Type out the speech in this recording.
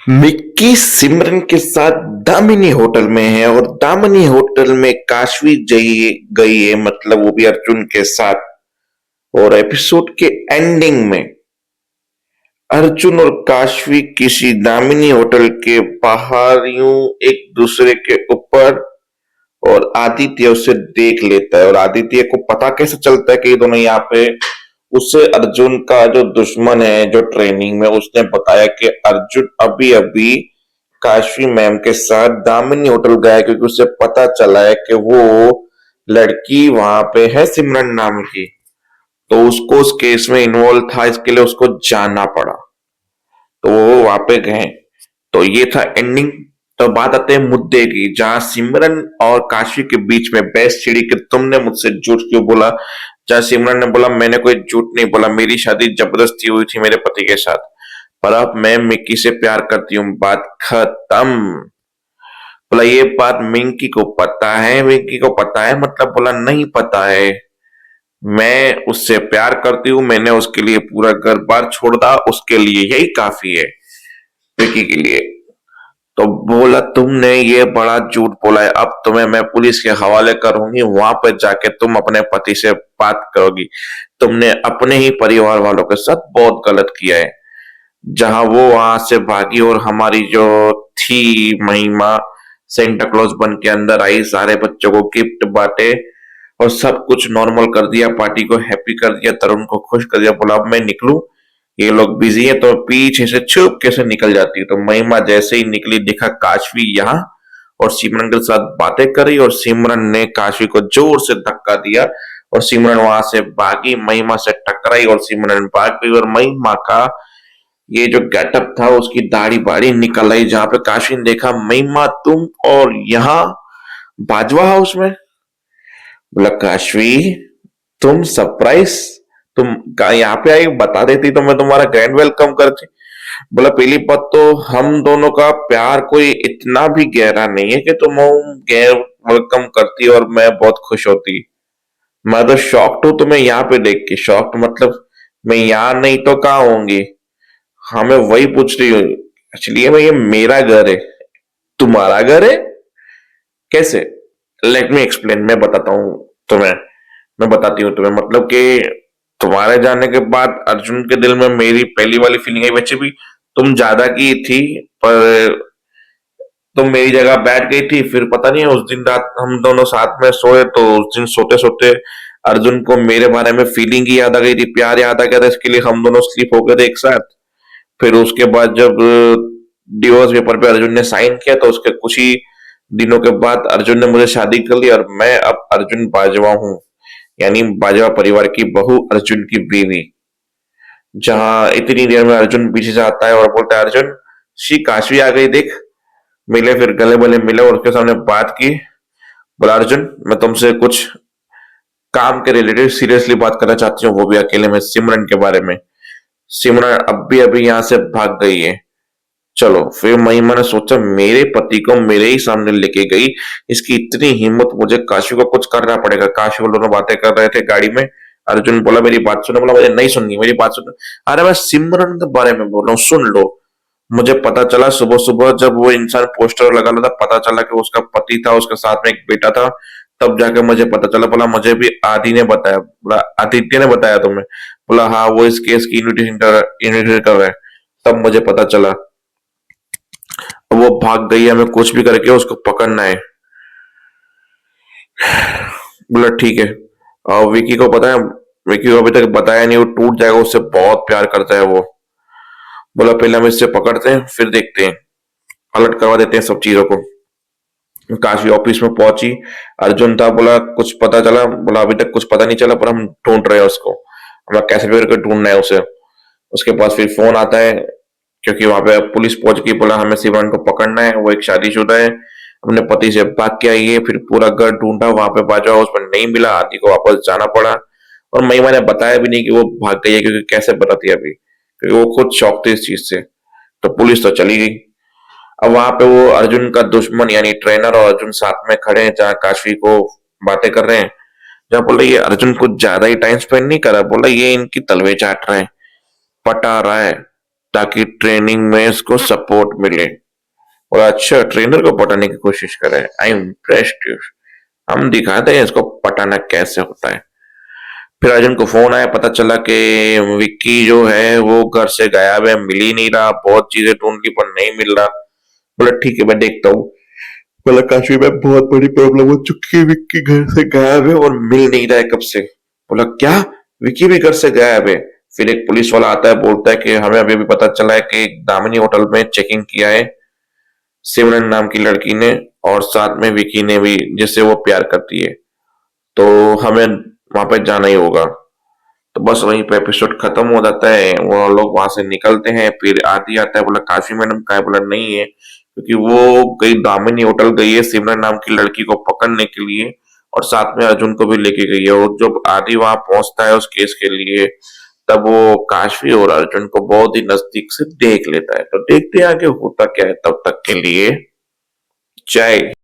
Mickey सिमरन के साथ Damini hotel में है और दामिनी होटल में काशवी गई है, मतलब वो भी अर्जुन के साथ। और एपिसोड के एंडिंग में अर्जुन और काशवी किसी दामिनी होटल के बाहर यूं एक दूसरे के ऊपर, और आदित्य उसे देख लेता है। और आदित्य को पता कैसे चलता है कि ये दोनों यहाँ पे? उसे अर्जुन का जो दुश्मन है, जो ट्रेनिंग में, उसने बताया कि अर्जुन अभी अभी काशवी मैम के साथ दामिनी होटल गया है, क्योंकि उसे पता चला है कि वो लड़की वहां पे है सिमरन नाम की। तो उसको उस केस में इन्वॉल्व था, इसके लिए उसको जाना पड़ा। तो वो वहां पे गए। तो ये था एंडिंग। तो बात आते हैं मुद्दे की, जहां सिमरन और काशी के बीच में बहस छिड़ी कि तुमने मुझसे झूठ क्यों बोला। जहां सिमरन ने बोला मैंने कोई झूठ नहीं बोला, मेरी शादी जबरदस्ती हुई थी मेरे पति के साथ, पर अब मैं मिक्की से प्यार करती हूँ, बात खत्म। बोला ये बात मिंकी को पता है, मिंकी को पता है, मतलब बोला नहीं पता है। मैं उससे प्यार करती हूँ, मैंने उसके लिए पूरा घर बार छोड़ दा, उसके लिए यही काफी है, विकी के लिए। तो बोला तुमने ये बड़ा झूठ बोला है, अब तुम्हें मैं पुलिस के हवाले करूंगी, वहां पर जाके तुम अपने पति से बात करोगी। तुमने अपने ही परिवार वालों के साथ बहुत गलत किया है। जहां वो वहां से भागी और हमारी जो थी महिमा सेंटा क्लॉज बन के अंदर आई, सारे बच्चों को गिफ्ट बांटे और सब कुछ नॉर्मल कर दिया, पार्टी को हैप्पी कर दिया, तरुण को खुश कर दिया। बोला अब मैं निकलूं, ये लोग बिजी है, तो पीछे से छुप कैसे निकल जाती है। तो महिमा जैसे ही निकली, देखा काशवी यहाँ और सिमरन के साथ बातें करी, और सिमरन ने काशवी को जोर से धक्का दिया और सिमरन वहां से भागी, महिमा से टकराई और सिमरन भाग गई। और महिमा का ये जो गेटअप था, उसकी दाढ़ी बाड़ी निकल आई। जहां पे काशी ने देखा महिमा तुम और यहाँ बाजवा हाउस में। बोला काशवी तुम सरप्राइज, तुम यहाँ पे आई, बता देती तो मैं तुम्हारा ग्रैंड वेलकम करती। बोला पहली बात तो हम दोनों का प्यार कोई इतना भी गहरा नहीं है कि तुम गैर वेलकम करती और मैं बहुत खुश होती। मैं तो शॉक्ड हूं तुम्हें यहाँ पे देख के। शॉक्ड मतलब मैं यहाँ नहीं तो कहाँ होंगी? हाँ मैं वही पूछ रही हूँ। एक्चुअली मैं, ये मेरा घर है, तुम्हारा घर है कैसे? लेट मी एक्सप्लेन, मैं बताता हूँ तुम्हें, मैं बताती हूँ तुम्हें। मतलब कि तुम्हारे जाने के बाद अर्जुन के दिल में मेरी पहली वाली फीलिंग आई। वैसे भी तुम ज्यादा की थी, पर तुम मेरी जगह बैठ गई थी। फिर पता नहीं उस दिन रात हम दोनों साथ में सोए, तो उस दिन सोते सोते अर्जुन को मेरे बारे में फीलिंग ही याद आ गई थी, प्यार याद आ गया था, इसके लिए हम दोनों स्लीप हो गए थे एक साथ। फिर उसके बाद जब डिवोर्स पेपर पे अर्जुन ने साइन किया, तो उसके कुछ ही दिनों के बाद अर्जुन ने मुझे शादी कर ली, और मैं अब अर्जुन बाजवा हूँ, यानी बाजवा परिवार की बहू, अर्जुन की बीवी। जहां इतनी देर में अर्जुन पीछे से आता है और बोलता है अर्जुन शी काशवी आ गई देख। मिले, फिर गले बले मिले और उसके सामने बात की। बोला अर्जुन मैं तुमसे कुछ काम के रिलेटेड सीरियसली बात करना चाहती हूँ, वो भी अकेले में, सिमरन के बारे में। सिमरन अभी अभी यहाँ से भाग गई है। चलो, फिर महिमा ने सोचा मेरे पति को मेरे ही सामने लेके गई, इसकी इतनी हिम्मत, मुझे काशी को कुछ करना पड़ेगा। काशी वो दोनों बातें कर रहे थे गाड़ी में। अर्जुन बोला मेरी बात सुनो। बोला मुझे नहीं सुननी, मेरी बात सुनो। अरे मैं सिमरन के बारे में बोल रहा हूँ, सुन लो। मुझे पता चला सुबह सुबह जब वो इंसान पोस्टर लगा रहा था, पता चला कि उसका पति था, उसके साथ में एक बेटा था। तब जाके मुझे पता चला। बोला मुझे भी आदि ने बताया। बोला आदित्य ने बताया तुम्हें? बोला हाँ, वो इस केस की इन्वेस्टिगेशन कर रहे हैं। तब मुझे पता चला। वो भाग गई है, हमें कुछ भी करके उसको पकड़ना है। बोला ठीक है। और विकी को पता है? विकी को अभी तक बताया नहीं, वो टूट जाएगा, उससे बहुत प्यार करता है वो। बोला पहले हम इससे पकड़ते हैं, फिर देखते हैं, अलर्ट करवा देते हैं सब चीजों को। काशी ऑफिस में पहुंची, अर्जुन था। बोला कुछ पता चला? बोला अभी तक कुछ पता नहीं चला, पर हम ढूंढ रहे हैं उसको, हमें कैसे भी करके ढूंढना है उसे। उसके पास फिर फोन आता है, क्योंकि वहां पे पुलिस पहुंच गई। बोला हमें सिमरन को पकड़ना है, वो एक शादीशुदा है, अपने पति से भाग के आई है। फिर पूरा घर ढूंढा, वहां पे बाजवा हाउस में नहीं मिला, आदि को वापस जाना पड़ा। और महिमा ने बताया भी नहीं कि वो भाग गई है, क्योंकि कैसे बताती अभी, क्योंकि वो खुद शौक थी इस चीज से। तो पुलिस तो चली गई। अब वहां पे वो अर्जुन का दुश्मन यानी ट्रेनर और अर्जुन साथ में खड़े हैं, जहाँ काशवी को बातें कर रहे हैं। जहाँ बोला ये अर्जुन कुछ ज्यादा ही टाइम स्पेंड नहीं कर रहा, बोला ये इनकी तलवे चाट रहा है, पटा रहा है, ताकि ट्रेनिंग में इसको सपोर्ट मिले। और अच्छा, ट्रेनर को पटाने की कोशिश करे। I am impressed. हम दिखाते हैं इसको पटाना कैसे होता है। फिर अर्जुन को फोन आया, पता चला कि विक्की जो है वो घर से गायब है, मिल ही नहीं रहा। बहुत चीजें ढूंढ ली पर नहीं मिल रहा। बोला ठीक है मैं देखता हूँ। बोला काशी में बहुत बड़ी प्रॉब्लम हो चुकी है, विक्की घर से गायब है और मिल नहीं रहा है कब से। बोला क्या, विक्की भी घर से गायब है? फिर एक पुलिस वाला आता है, बोलता है कि हमें अभी अभी पता चला है कि एक दामिनी होटल में चेकिंग किया है सिमरन नाम की लड़की ने, और साथ में विकी ने भी, जिससे वो प्यार करती है। तो हमें वहां पे जाना ही होगा। तो बस वहीं पे एपिसोड खत्म हो जाता है। वो लोग वहां से निकलते हैं। फिर आदि आता है, बोला काशी मैडम कहाँ है? बोला नहीं है, क्योंकि वो गई दामिनी होटल गई है सिमरन नाम की लड़की को पकड़ने के लिए, और साथ में अर्जुन को भी लेके गई है। और जब आदि वहां पहुंचता है उस केस के लिए, तब वो काशवी और अर्जुन को बहुत ही नजदीक से देख लेता है। तो देखते हैं आगे होता क्या है। तब तक के लिए जय